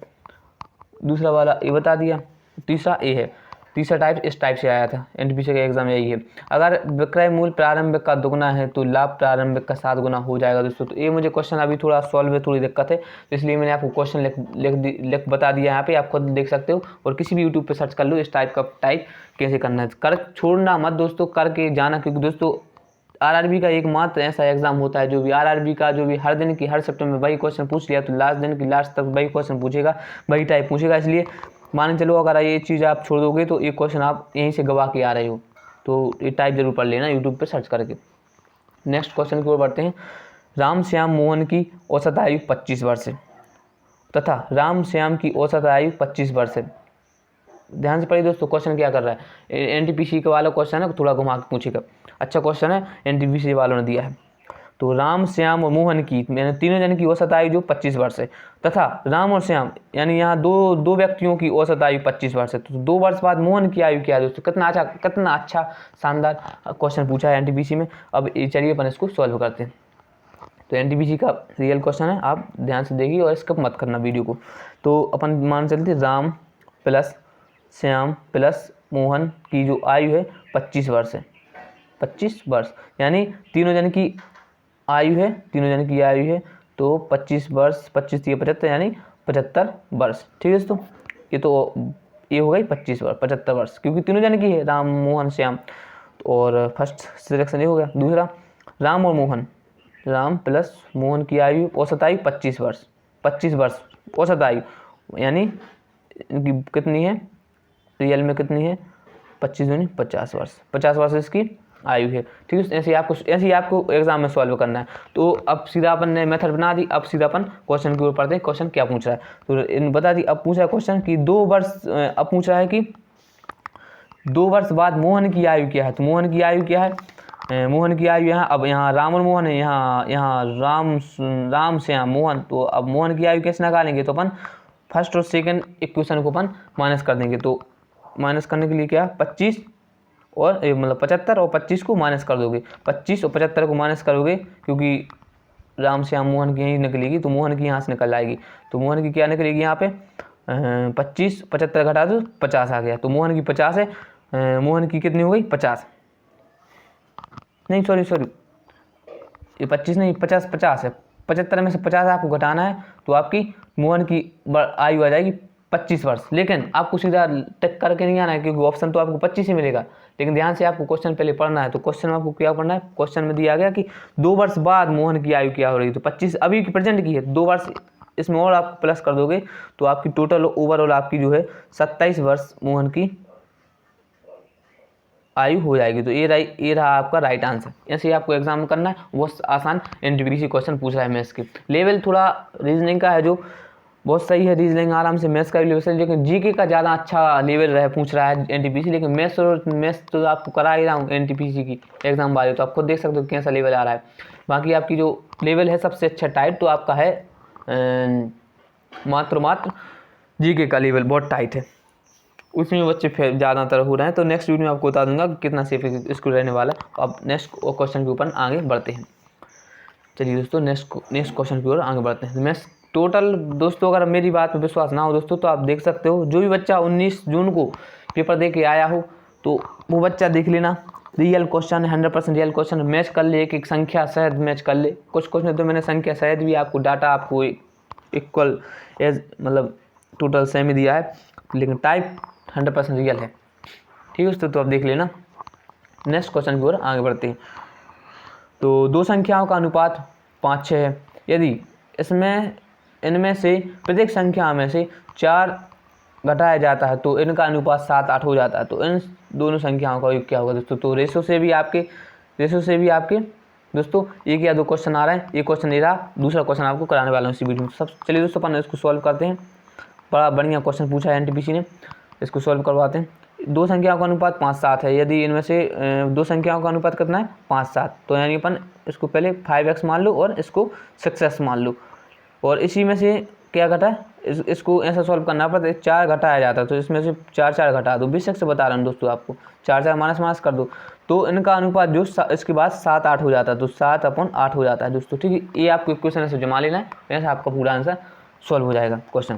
दूसरा वाला ये बता दिया, तीसरा ये है। तीसरा टाइप इस टाइप से आया था, NTPC का एग्जाम यही है। अगर विक्रय मूल्य प्रारंभिक का दुगना है तो लाभ प्रारंभिक का 7 गुना हो जाएगा दोस्तों। तो ये मुझे क्वेश्चन अभी थोड़ा सॉल्व में थोड़ी दिक्कत है, तो इसलिए मैंने आपको क्वेश्चन लिख बता दिया यहाँ पे, आप खुद देख सकते हो और किसी भी यूट्यूब पे सर्च कर लो इस टाइप का टाइप कैसे करना है। कर छोड़ना मत दोस्तों, करके जाना, क्योंकि दोस्तों RRB का एकमात्र ऐसा एग्जाम होता है जो भी RRB का जो भी हर दिन की हर शिफ्ट में वही क्वेश्चन पूछ लिया तो लास्ट दिन की लास्ट तक वही क्वेश्चन पूछेगा, वही टाइप पूछेगा। इसलिए मान चलो अगर ये चीज़ आप छोड़ दोगे तो ये क्वेश्चन आप यहीं से गवा के आ रहे हो, तो ये टाइप जरूर पढ़ लेना यूट्यूब पर सर्च करके। नेक्स्ट क्वेश्चन की ओर बढ़ते हैं। राम श्याम मोहन की औसत आयु 25 वर्ष है तथा राम श्याम की औसत आयु 25 वर्ष है। ध्यान से पढ़िए दोस्तों, क्वेश्चन क्या कर रहा है। NTPC का वाला क्वेश्चन है, थोड़ा घुमा के पूछेगा, अच्छा क्वेश्चन है, NTPC वालों ने दिया है। तो राम श्याम और मोहन की यानी तीनों जन की औसत आयु जो 25 वर्ष है तथा राम और श्याम यानी यहाँ दो व्यक्तियों की औसत आयु 25 वर्ष है। तो 2 वर्ष बाद मोहन की आयु क्या है दोस्तों। कितना अच्छा शानदार क्वेश्चन पूछा है NTPC में। अब चलिए अपन इसको सॉल्व करते हैं। तो NTPC का रियल क्वेश्चन है, आप ध्यान से देखिए और स्किप मत करना वीडियो को। तो अपन मान चलते राम प्लस श्याम प्लस मोहन की जो आयु है 25 वर्ष है। 25 वर्ष यानी तीनों जन की आयु है, तो 25 वर्ष, 25 या 75 यानी 75 वर्ष। ठीक है दोस्तों, ये हो गई 25 वर्ष, 75 वर्ष, क्योंकि तीनों जन की है, राम मोहन श्याम। और फर्स्ट सिलेक्शन ये हो गया। दूसरा राम और मोहन, राम प्लस मोहन की आयु औसत आयु 25 वर्ष, 25 वर्ष औसत आयु यानी कितनी है, रियल में कितनी है, 25 दूनी 50 वर्ष, 50 वर्ष इसकी आयु है। ठीक है, ऐसे ही आपको एग्जाम में सॉल्व करना है। तो अब सीधा अपन ने मेथड बना दी, अब सीधा अपन क्वेश्चन के ऊपर पढ़ते हैं। क्वेश्चन क्या पूछ रहा है तो बता दी। अब पूछ रहा है क्वेश्चन कि 2 वर्ष, अब पूछ रहा है कि 2 वर्ष बाद मोहन की आयु क्या है। तो मोहन की आयु क्या है, मोहन की आयु यहाँ, अब यहाँ राम और मोहन है, यहाँ राम श्याम मोहन। तो अब मोहन की आयु कैसे निकालेंगे, तो अपन फर्स्ट और सेकंड इक्वेशन को अपन माइनस कर देंगे। तो माइनस करने के लिए क्या, 25 और मतलब 75 और 25 को माइनस कर दोगे, 25 और 75 को माइनस करोगे, क्योंकि राम श्याम मोहन की यहीं निकलेगी तो मोहन की यहाँ से निकल आएगी। तो मोहन की क्या निकलेगी यहाँ पे, 25, 75 घटा दो 50 आ गया। तो मोहन की 50 है, मोहन की कितनी हो गई 50, नहीं सॉरी ये 25 नहीं 50 है। 75 में से 50 आपको घटाना है तो आपकी मोहन की आयु आ जाएगी 25 वर्ष। लेकिन आपको सीधा टिक करके नहीं आना है, क्योंकि ऑप्शन तो आपको 25 ही मिलेगा। लेकिन ध्यान से आपको क्वेश्चन पहले पढ़ना है। तो क्वेश्चन में आपको क्या पढ़ना है, क्वेश्चन में दिया गया कि 2 वर्ष बाद मोहन की आयु क्या हो रही है। तो 25 अभी की प्रेजेंट की है, 2 वर्ष इसमें और आप प्लस कर दोगे तो आपकी टोटल ओवरऑल आपकी जो है 27 वर्ष मोहन की आयु हो जाएगी। तो ये रहा आपका राइट आंसर। ऐसे ही आपको एग्जाम करना है, वो आसान NTPC क्वेश्चन पूछ रहा है मैथ्स के। लेवल थोड़ा रीजनिंग का है जो बहुत सही है, रीजनिंग आराम से, मैथ्स का भी लेवल सही, लेकिन जीके का ज़्यादा अच्छा लेवल रह पूछ रहा है एनटीपीसी, लेकिन मैथ्स तो आपको करा ही रहा हूँ एनटीपीसी की एग्जाम वाले, तो आप खुद देख सकते हो कैसा लेवल आ रहा है। बाकी आपकी जो लेवल है सबसे अच्छा टाइट तो आपका है मात्र जीके का लेवल बहुत टाइट है, उसमें बच्चे फिर ज़्यादातर हो रहे हैं। तो नेक्स्ट वीडियो में आपको बता दूंगा कितना सेफ इसको रहने वाला है। अब नेक्स्ट क्वेश्चन के ऊपर आगे बढ़ते हैं। चलिए दोस्तों नेक्स्ट क्वेश्चन की ओर आगे बढ़ते हैं। मैं टोटल दोस्तों, अगर मेरी बात पर विश्वास ना हो दोस्तों तो आप देख सकते हो, जो भी बच्चा 19 जून को पेपर दे के आया हो तो वो बच्चा देख लेना, real question 100% real question match कर ले, एक संख्या शायद मैच कर ले। कुछ क्वेश्चन तो मैंने संख्या शायद भी आपको डाटा आपको इक्वल एज मतलब टोटल सेम ही दिया है, लेकिन टाइप 100% रियल है। ठीक है दोस्तों, तो आप देख लेना। नेक्स्ट क्वेश्चन की ओर आगे बढ़ते हैं। तो दो संख्याओं का अनुपात 5-6 है, यदि इनमें से प्रत्येक संख्या में से 4 घटाया जाता है तो इनका अनुपात 7-8 हो जाता है। तो इन दोनों संख्याओं का योग क्या होगा दोस्तों? तो रेशो से भी आपके दोस्तों एक या दो क्वेश्चन आ रहे हैं, एक क्वेश्चन नहीं रहा, दूसरा क्वेश्चन आपको कराने वाला हूँ इसी वीडियो में। सब चलिए दोस्तों अपन इसको सॉल्व करते हैं। बड़ा बढ़िया क्वेश्चन पूछा है एनटीपीसी ने, इसको सॉल्व करवाते हैं। दो संख्याओं का अनुपात 5-7 है, यदि इनमें से दो संख्याओं का अनुपात कितना है? 5-7, तो यानी अपन इसको पहले 5x मान लो और इसको 6x मान लो, और इसी में से क्या घटा है, इसको ऐसा सॉल्व करना पड़ता है, 4 घटाया जाता है, तो इसमें से 4 घटा दो, बेशक से बता रहा हूँ दोस्तों आपको, 4 माइनस कर दो, तो इनका अनुपात जो इसके बाद 7-8 हो जाता है, तो 7/8 हो जाता है दोस्तों। ठीक है, ये आपको क्वेश्चन ऐसे जमा लेना है, ऐसा आपका पूरा आंसर सॉल्व हो जाएगा क्वेश्चन।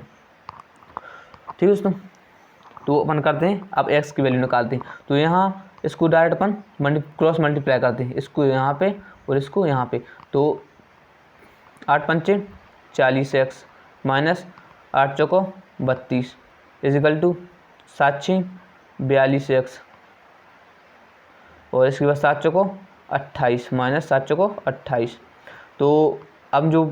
ठीक है दोस्तों, तो अपन करते हैं अब x की वैल्यू निकालते हैं। तो यहाँ इसको डायरेक्ट अपन क्रॉस मल्टीप्लाई करते हैं, इसको यहाँ पे और इसको यहाँ पे। तो 8×5 40x minus 8×4 32 is equal to 7×6 42x, और इसके बाद 7×4 28 माइनस 7×4 28। तो अब जो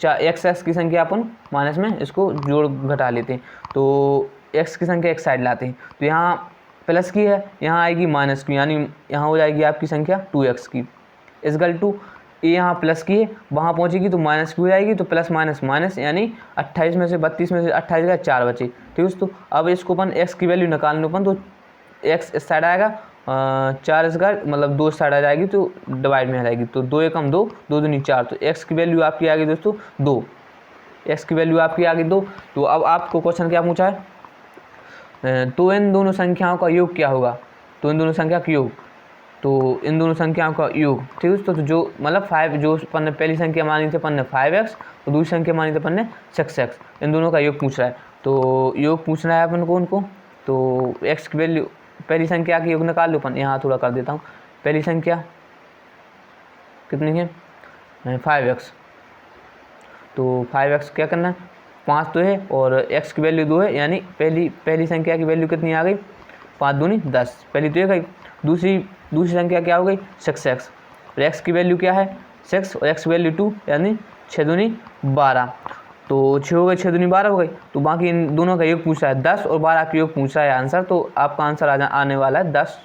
x की संख्या अपन माइनस में इसको जोड़ घटा लेते हैं, तो x की संख्या एक साइड लाते हैं, तो यहाँ प्लस की है, यहाँ आएगी माइनस की, यानी यहाँ हो जाएगी आपकी संख्या 2x की इजगल टू ये यहाँ प्लस की है, वहाँ पहुँचेगी तो माइनस की हो जाएगी, तो प्लस माइनस माइनस, यानी 28 में से 32 में से 28 का 4 बचे। ठीक है दोस्तों, अब इसको अपन x की वैल्यू निकालने अपन, तो x इस साइड आएगा, 4 इसका मतलब 2 साइड आ जाएगी, तो डिवाइड में आ जाएगी, तो 2 एकम 2, 2 दूनी 4, तो x की वैल्यू आपकी आ गई दोस्तों 2, x की वैल्यू आपकी आ गई 2। तो अब आपको क्वेश्चन क्या पूछा है, तो इन दोनों संख्याओं का योग क्या होगा? तो इन दोनों संख्या का योग, तो इन दोनों संख्याओं का योग। ठीक है, तो जो मतलब 5 जो अपन ने पहली संख्या मानी थी अपन ने 5x, और दूसरी संख्या मानी थी अपन ने 6x, इन दोनों का योग पूछ रहा है। तो योग पूछना है अपन को उनको, तो x की वैल्यू पहली संख्या की योग निकाल लो अपन, यहाँ थोड़ा कर देता हूँ। पहली संख्या कितनी है? 5x, तो 5x क्या करना है, 5 तो है और x की वैल्यू 2 है, यानी पहली संख्या की वैल्यू कितनी आ गई? 5 दूनी 10, पहली तो ये गई। दूसरी संख्या क्या हो गई? 6x, और x की वैल्यू क्या है? 6, और x की वैल्यू 2, यानी 6 दूनी 12, तो 6 हो गई, 6 दूनी 12 हो गई। तो बाकी इन दोनों का योग पूछ रहा है 10 और 12 का योग पूछ रहा है आंसर, तो आपका आंसर आने वाला है 10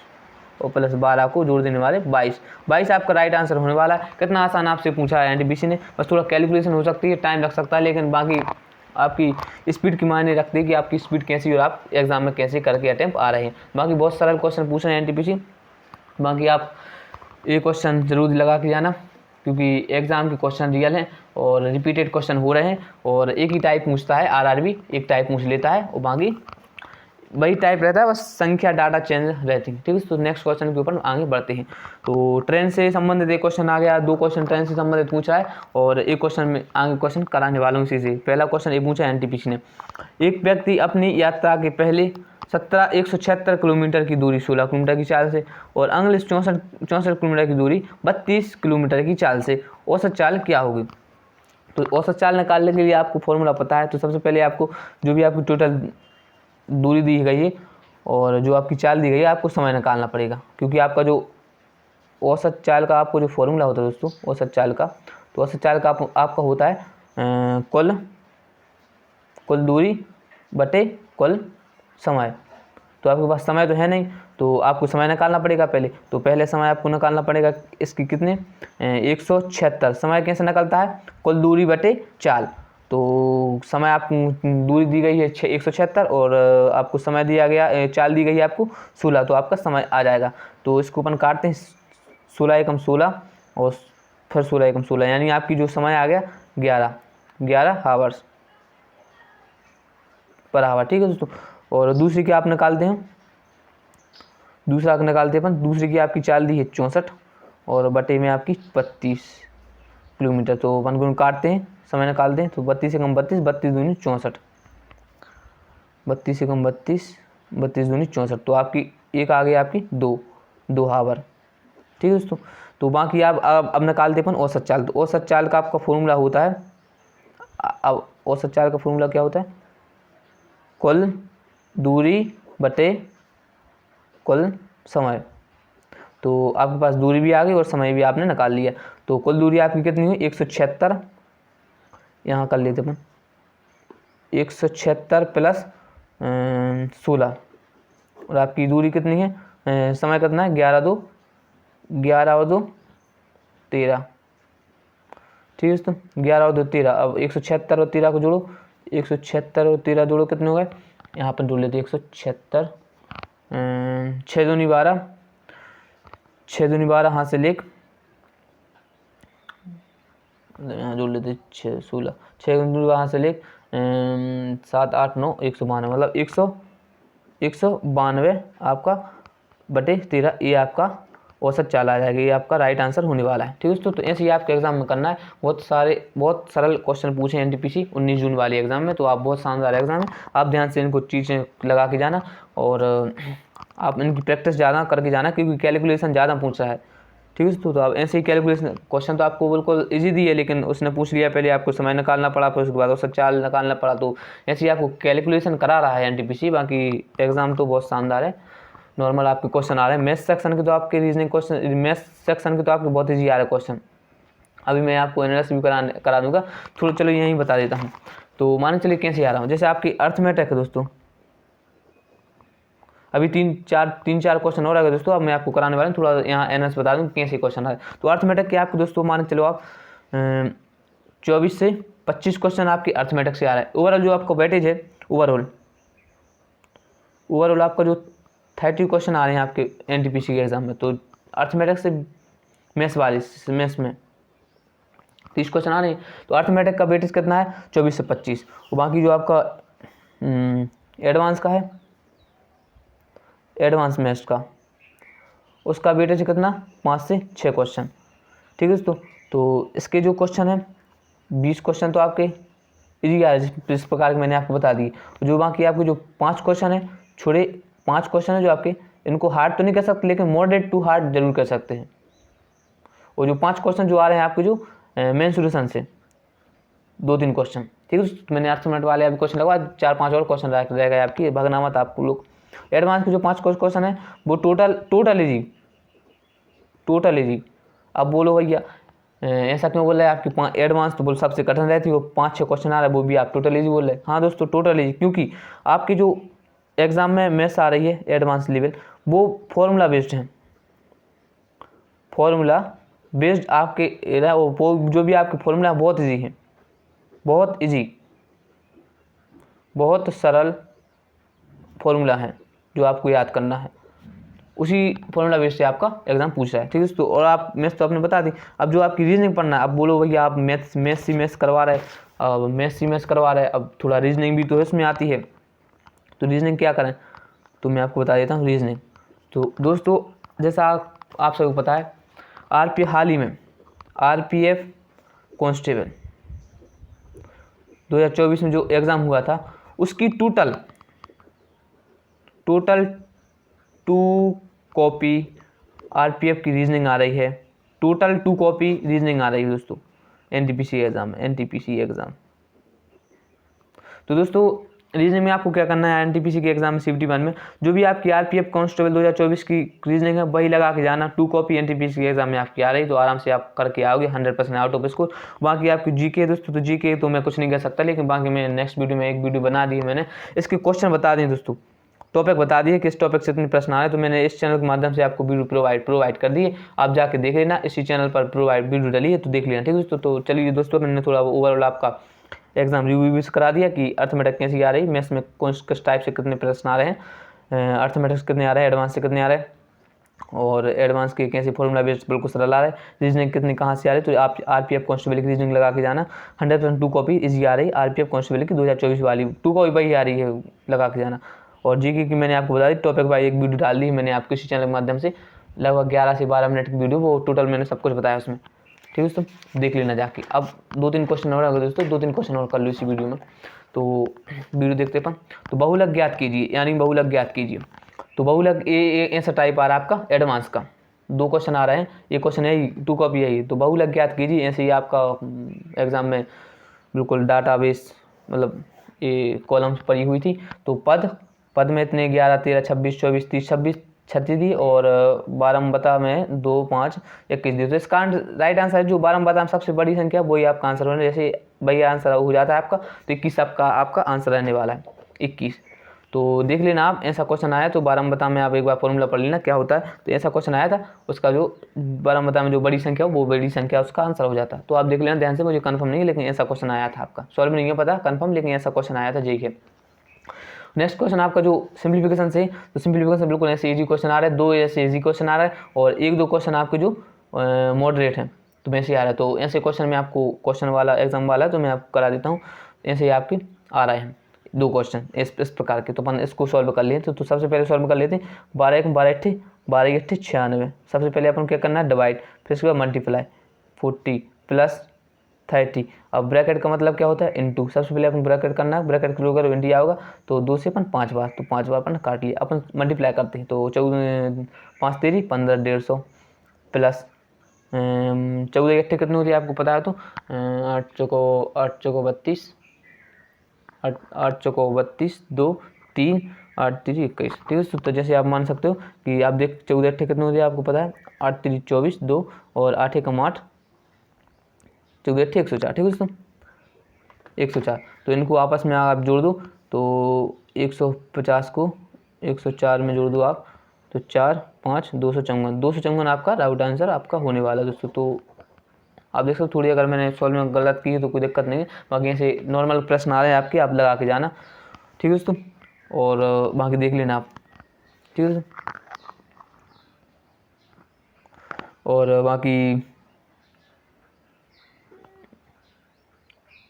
और प्लस 12 को जोड़ देने वाले 22 आपका राइट आंसर होने वाला है। कितना आसान आपसे पूछा है एनटीपीसी ने, बस थोड़ा कैलकुलेशन हो सकती है, टाइम लग सकता है, लेकिन बाकी आपकी स्पीड की मायने रखती है कि आपकी स्पीड कैसी और आप एग्जाम में कैसे करके अटेम्प्ट आ रहे हैं। बाकी बहुत सरल क्वेश्चन पूछ रहे हैं एनटीपीसी, बाकी आप ये क्वेश्चन जरूर लगा के जाना, क्योंकि एग्ज़ाम के क्वेश्चन रियल हैं और रिपीटेड क्वेश्चन हो रहे हैं, और एक ही टाइप पूछता है, आरआरबी एक टाइप पूछ लेता है और बाकी वही टाइप रहता है, बस संख्या डाटा चेंज रहती है। ठीक है, तो नेक्स्ट क्वेश्चन के ऊपर आगे बढ़ते हैं। तो ट्रेन से संबंधित एक क्वेश्चन आ गया, 2 क्वेश्चन ट्रेन से संबंधित पूछा है, और एक क्वेश्चन में आगे क्वेश्चन कराने वाला हूँ इसी से। पहला क्वेश्चन ये पूछा है एनटीपीसी ने, एक व्यक्ति अपनी यात्रा के पहले 176 किलोमीटर की दूरी 16 किलोमीटर की चाल से, और अगले 64 किलोमीटर की दूरी 32 किलोमीटर की चाल से औसत चाल क्या होगी? तो औसत चाल निकालने के लिए आपको फॉर्मूला पता है, तो सबसे पहले आपको जो भी आपकी टोटल दूरी दी गई है और जो आपकी चाल दी गई है, आपको समय निकालना पड़ेगा, क्योंकि आपका जो औसत चाल का आपको जो फॉर्मूला होता है दोस्तों औसत चाल का, तो औसत चाल का आपका होता है कुल दूरी बटे कुल समय। तो आपके पास समय तो है नहीं, तो आपको समय निकालना पड़ेगा पहले, तो पहले समय आपको निकालना पड़ेगा इसकी कितने 176। समय कैसे निकलता है? कुल दूरी बटे चाल, तो समय आपको दूरी दी गई है 176 और आपको समय दिया गया चाल दी गई है आपको 16, तो आपका समय आ जाएगा। तो इसको अपन काटते हैं, 16 एकम 16 और फिर 16 एकम 16, यानी आपकी जो समय आ गया 11 हावर्स पर आवर। ठीक है दोस्तों। और दूसरी की आप निकालते हैं, दूसरा निकालते हैं अपन, दूसरी की आपकी चाल दी है 64 और बटे में आपकी 32 किलोमीटर। तो अपन को काटते हैं, समय निकालते हैं, तो 32 एकम 32, 32 दूनी 64, 32 एकम 32, 32 दूनी 64, तो आपकी एक आ गई आपकी 2 हावर। ठीक है दोस्तों। तो बाकी आप अब निकालते अपन औसत चाल। तो औसत चाल का आपका फॉर्मूला होता है, अब औसत चाल का फॉर्मूला क्या होता है, कुल दूरी बटे कुल समय। तो आपके पास दूरी भी आ गई और समय भी आपने निकाल लिया। तो कुल दूरी आपकी कितनी हुई 176, यहाँ कर लेते अपन 176 प्लस 16 और आपकी दूरी कितनी है, समय कितना है 11 और 2 13। ठीक है दोस्तों, 11 और 2 13। अब 176 और 13 को जोड़ो, 176 और 13 जोड़ो कितने हो गए, यहाँ पर जोड़ लेते 176, 6 दूनी 12, 6 दूनी 12, हाथ से लेक यहाँ जोड़ लेते 6 16, 6 दूनी 12 हाथ से लेक 7 8 9 192, मतलब 192 आपका बटे 13, ये आपका औसत चाल आ जाएगा। ये आपका राइट आंसर होने वाला है। ठीक है दोस्तों। तो ऐसे ही आपके एग्जाम में करना है। बहुत सरल क्वेश्चन पूछे एनटीपीसी 19 जून वाले एग्जाम में, तो आप बहुत शानदार एग्जाम है, आप ध्यान से इनको चीज़ें लगा के जाना और आप इनकी प्रैक्टिस ज़्यादा करके जाना, क्योंकि कैलकुलेशन ज़्यादा पूछ रहा है। ठीक है दोस्तों। तो आप ऐसे ही कैलकुलेशन क्वेश्चन तो आपको बिल्कुल इजी दी है, लेकिन उसने पूछ लिया पहले, आपको समय निकालना पड़ा, फिर उसके बाद औसत चाल निकालना पड़ा। तो ऐसे ही आपको कैलकुलेशन करा रहा है एनटीपीसी। बाकी एग्जाम तो बहुत शानदार है, नॉर्मल आपके क्वेश्चन आ रहे हैं। मैथ्स सेक्शन के तो आपके रीजनिंग क्वेश्चन, मैथ्स सेक्शन के तो आपके बहुत ईजी आ रहे हैं क्वेश्चन। अभी मैं आपको एनालिसिस भी करा दूंगा थोड़ा, चलो यहीं बता देता हूँ। तो मान चलिए कैसे आ रहा हूँ, जैसे आपकी अर्थमेटिक है दोस्तों, अभी तीन चार क्वेश्चन और आ गए दोस्तों। अब मैं आपको कराने वाला हूँ, थोड़ा यहाँ एनालिसिस बता दूँ कैसे क्वेश्चन आ रहे हैं। तो अर्थमेटिक के आपके दोस्तों मान चलो आप 24 से 25 क्वेश्चन आपकी अर्थमेटिक से आ रहा है। ओवरऑल जो आपका वेटेज है, ओवरऑल आपका जो 30 क्वेश्चन आ रहे हैं आपके एनटीपीसी के एग्जाम में, तो अर्थमेटिक से मैथ्स में 30 क्वेश्चन आ रहे हैं। तो अर्थमेटिक का वेटेज कितना है 24 से 25, और बाकी जो आपका एडवांस का है, एडवांस मैथ्स का, उसका वेटेज कितना 5 से 6 क्वेश्चन। ठीक है दोस्तों। तो इसके जो क्वेश्चन है 20 क्वेश्चन तो आपके इजी आ रहे हैं, जिस प्रकार के मैंने आपको बता दी। जो बाकी आपके जो 5 क्वेश्चन है, छोटे 5 क्वेश्चन है जो आपके, इनको हार्ड तो नहीं कर सकते, लेकिन मॉडरेट टू हार्ड जरूर कर सकते हैं। और जो 5 क्वेश्चन जो आ रहे हैं आपके जो मेंसुरेशन से 2-3 क्वेश्चन। ठीक है। तो मैंने अर्थमेटिक वाले अभी क्वेश्चन लगवा, 4-5 और क्वेश्चन रहेगा आपकी, भगना मत आपको लोग। एडवांस के जो 5 क्वेश्चन है वो टोटल इजी। अब बोलो भैया ऐसा क्यों बोल रहे हैं आपकी एडवांस तो बोल सबसे कठिन रहती है, वो 5-6 क्वेश्चन आ रहा है वो भी आप टोटल इजी बोल रहे हैं। हाँ दोस्तों, टोटल इजी, क्योंकि आपकी जो एग्जाम में मैथ्स आ रही है एडवांस लेवल, वो फॉर्मूला बेस्ड है, फॉर्मूला बेस्ड आपके वो जो भी आपके फॉर्मूला है बहुत इजी है, बहुत इजी, बहुत सरल फॉर्मूला है जो आपको याद करना है। उसी फॉर्मूला बेस से आपका एग्जाम पूछ रहा है। ठीक है दोस्तों। और आप मैथ्स तो आपने बता दी, अब जो आपकी रीजनिंग पढ़ना है, अब बोलो भैया आप मैथ्स करवा रहे हैं, अब मैथ्स करवा रहे हैं, अब थोड़ा रीजनिंग भी तो इसमें आती है, तो रीजनिंग क्या करें, तो मैं आपको बता देता हूँ रीजनिंग। तो दोस्तों जैसा आप सबको पता है, हाल ही में आरपीएफ कांस्टेबल 2024 में जो एग्ज़ाम हुआ था, उसकी टोटल 2 कॉपी आरपीएफ की रीजनिंग आ रही है, टोटल 2 कॉपी रीजनिंग आ रही है दोस्तों एनटीपीसी एग्ज़ाम। तो दोस्तों रीजनिंग में आपको क्या करना है, एनटीपीसी के एग्जाम में CBT 1 में जो भी आपकी आरपीएफ कांस्टेबल 2024 की रीजनिंग है वही लगा के जाना। 2 कॉपी एनटीपीसी के एग्जाम में आपकी आ रही, तो आराम से आप करके आओगे 100% आउट ऑफ स्कोर। बाकी आपकी जीके दोस्तों, तो जीके तो मैं कुछ नहीं कह सकता, लेकिन बाकी मैं नेक्स्ट वीडियो में एक वीडियो बना दी है मैंने, इसके क्वेश्चन बता दिए दोस्तों, टॉपिक बता दिए किस टॉपिक से इतने प्रश्न आ रहे हैं, तो मैंने इस चैनल के माध्यम से आपको वीडियो प्रोवाइड कर दिए, आप जाके देख लेना, इसी चैनल पर वीडियो डली है तो देख लेना। ठीक है दोस्तों। तो चलिए दोस्तों, मैंने थोड़ा ओवरऑल आपका एग्जाम रिव्यू भी करा दिया कि अर्थमेटिक कैसी आ रही, मैथ्स में कौन किस टाइप से कितने प्रश्न आ रहे हैं, अर्थमेटिक्स कितने आ रहे हैं, एडवांस से कितने आ रहे हैं, और एडवांस के कैसे फॉर्मूला बेस्ड बिल्कुल सरल आ रहा है, रीजनिंग कितनी कहाँ से आ रही है। तो आप आरपीएफ कांस्टेबल की रीजनिंग लगा के जाना, 100% 2 कॉपी इजी आ रही है आरपीएफ कांस्टेबल की 2024 वाली 2 कॉपी वही आ रही है, लगा के जाना। और जीके की मैंने आपको बता दी टॉपिक बाई एक वीडियो डाल दी मैंने आपके इसी चैनल के माध्यम से, लगभग 11 से 12 मिनट की वीडियो, वो टोटल मैंने सब कुछ बताया उसमें, ठीक है दोस्तों, देख लेना जाके। अब 2-3 क्वेश्चन और दोस्तों, 2-3 क्वेश्चन और कर लो इसी वीडियो में, तो वीडियो देखते अपन। तो बहुलक ज्ञात कीजिए, यानी बहुलक ज्ञात कीजिए। तो बहुलक ये ऐसा टाइप आ रहा है आपका एडवांस का, 2 क्वेश्चन आ रहे हैं, एक क्वेश्चन है 2 कॉपी है ये। तो बहुलक ज्ञात कीजिए, ऐसे ही आपका एग्जाम में बिल्कुल डाटाबेस मतलब ये कॉलम्स पड़ी हुई थी। तो पद में इतने 11, 13, 26, 24, 30, 26, 36 दी, और 12 बता में 2, 5, 21 दी। तो इसका राइट आंसर है जो 12 बता में सबसे बड़ी संख्या वही आपका आंसर होना, जैसे वही आंसर हो जाता है आपका, तो 21 आपका आंसर रहने वाला है, 21। तो देख लेना आप, ऐसा क्वेश्चन आया तो 12 बता में आप एक बार फॉर्मूला पढ़ लेना क्या होता है। तो ऐसा क्वेश्चन आया था, उसका जो 12 बता में जो बड़ी संख्या वो बड़ी संख्या उसका आंसर हो जाता है। तो आप देख लेना ध्यान से, मुझे कंफर्म नहीं है लेकिन ऐसा क्वेश्चन आया था आपका, सॉल्व नहीं है पता कंफर्म, लेकिन ऐसा क्वेश्चन आया था जी है। नेक्स्ट क्वेश्चन आपका जो सिंप्लीफिकेशन से, तो सिंप्लीफिकेशन बिल्कुल ऐसे इजी क्वेश्चन आ रहा है, 2 ऐसे इजी क्वेश्चन आ रहा है, और 1-2 क्वेश्चन आपके जो मॉडरेट हैं, तो वैसे आ रहा है। तो ऐसे क्वेश्चन में आपको क्वेश्चन वाला एग्जाम वाला तो मैं आपको करा देता हूँ, ऐसे ही आपके आ रहे हैं 2 क्वेश्चन इस प्रकार के। तो अपन इसको सॉल्व कर लिए, तो सबसे पहले सॉल्व कर लेते हैं। 12 1 12 8 12 8 96। सबसे पहले अपन क्या करना है, डिवाइड, फिर उसके बाद मल्टीप्लाई, 40 प्लस 30। अब ब्रैकेट का मतलब क्या होता है, इनटू। सबसे पहले अपन ब्रैकेट करना है, ब्रैकेट के अगर इंडिया होगा तो 2 से अपन 5 बार, तो 5 बार अपन काट लिया। अपन मल्टीप्लाई करते हैं, तो 14 5 तेरी 15 150 प्लस 14 8 कितने होती है आपको पता है, तो 8 चौको 32, 8 चौको 32, 2 3 8 3 21, ठीक है। तो जैसे आप मान सकते हो कि आप देख 14 8 कितने होती है आपको पता है, 8 3 24, 2 और 8 1 8, 14 8 104, ठीक है दोस्तों, 104। तो इनको आपस में आप जोड़ दो, तो 150 को 104 में जोड़ दो आप, तो 4 5 254 आपका राइट आंसर आपका होने वाला है दोस्तों। तो आप देख सकते हो, थोड़ी अगर मैंने सॉल्व में गलत की है तो कोई दिक्कत नहीं है, बाकी ऐसे नॉर्मल प्रश्न आ रहे हैं आपके, आप लगा के जाना, ठीक है दोस्तों, और बाकी देख लेना आप, ठीक है दोस्तों। और बाकी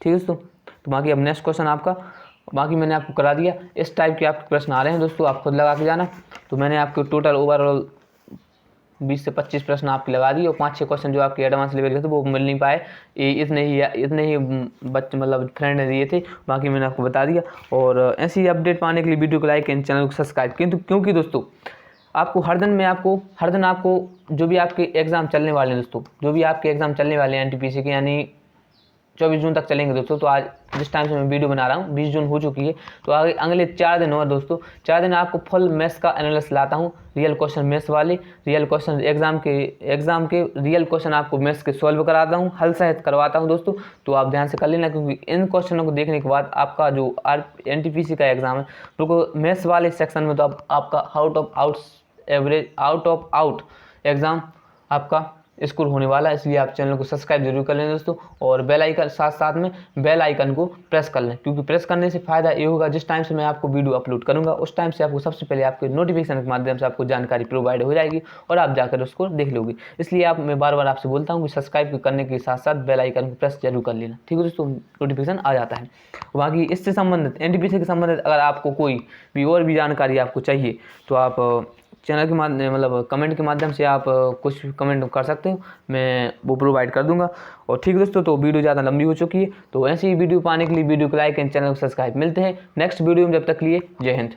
ठीक है दोस्तों, तो बाकी अब नेक्स्ट क्वेश्चन आपका, बाकी मैंने आपको करा दिया। इस टाइप के आपके प्रश्न आ रहे हैं दोस्तों, आप खुद लगा के जाना। तो मैंने आपको टोटल ओवरऑल 20 से 25 प्रश्न आपके लगा दिए, और 5-6 क्वेश्चन जो आपके एडवांस लेवल के थे वो मिल नहीं पाए, इतने ही बच्चे मतलब फ्रेंड ने दिए थे, बाकी मैंने आपको बता दिया। और ऐसी अपडेट पाने के लिए वीडियो को लाइक एंड चैनल को सब्सक्राइब, क्योंकि दोस्तों आपको हर दिन आपको जो भी आपके एग्ज़ाम चलने वाले हैं दोस्तों, जो भी आपके एग्ज़ाम चलने वाले हैं एनटीपीसी के, यानी 24 जून तक चलेंगे दोस्तों। तो आज जिस टाइम से मैं वीडियो बना रहा हूँ 20 जून हो चुकी है, तो आगे अगले 4 दिन और दोस्तों, 4 दिन आपको फुल मैथ्स का एनालिसिस लाता हूँ, रियल क्वेश्चन मैथ्स वाले, रियल क्वेश्चन एग्जाम के रियल क्वेश्चन आपको मैथ्स के सॉल्व कराता हूँ, हल सहित करवाता हूँ दोस्तों। तो आप ध्यान से कर लेना, क्योंकि इन क्वेश्चनों को देखने के बाद आपका जो एनटीपीसी का एग्जाम है, बिल्कुल मैथ्स वाले सेक्शन में तो आपका आउट ऑफ आउट एग्जाम आपका स्कोर होने वाला है। इसलिए आप चैनल को सब्सक्राइब जरूर कर लें दोस्तों, और बेल आइकन साथ में बेल आइकन को प्रेस कर लें, क्योंकि प्रेस करने से फ़ायदा ये होगा, जिस टाइम से मैं आपको वीडियो अपलोड करूंगा उस टाइम से आपको सबसे पहले आपके नोटिफिकेशन के माध्यम से आपको जानकारी प्रोवाइड हो जाएगी, और आप जाकर उसको देख लोगे। इसलिए मैं बार बार आपसे बोलता हूँ कि सब्सक्राइब करने के साथ साथ बेल आइकन को प्रेस जरूर कर लेना, ठीक है दोस्तों, नोटिफिकेशन आ जाता है। बाकी इससे संबंधित एनटीपीसी के संबंधित अगर आपको कोई भी और भी जानकारी आपको चाहिए, तो आप चैनल के माध्यम मतलब कमेंट के माध्यम से आप कुछ कमेंट कर सकते हो, मैं वो प्रोवाइड कर दूंगा। और ठीक दोस्तों, तो वीडियो ज़्यादा लंबी हो चुकी है, तो ऐसी ही वीडियो पाने के लिए वीडियो को लाइक एंड चैनल को सब्सक्राइब। मिलते हैं नेक्स्ट वीडियो में, जब तक लिए जय हिंद।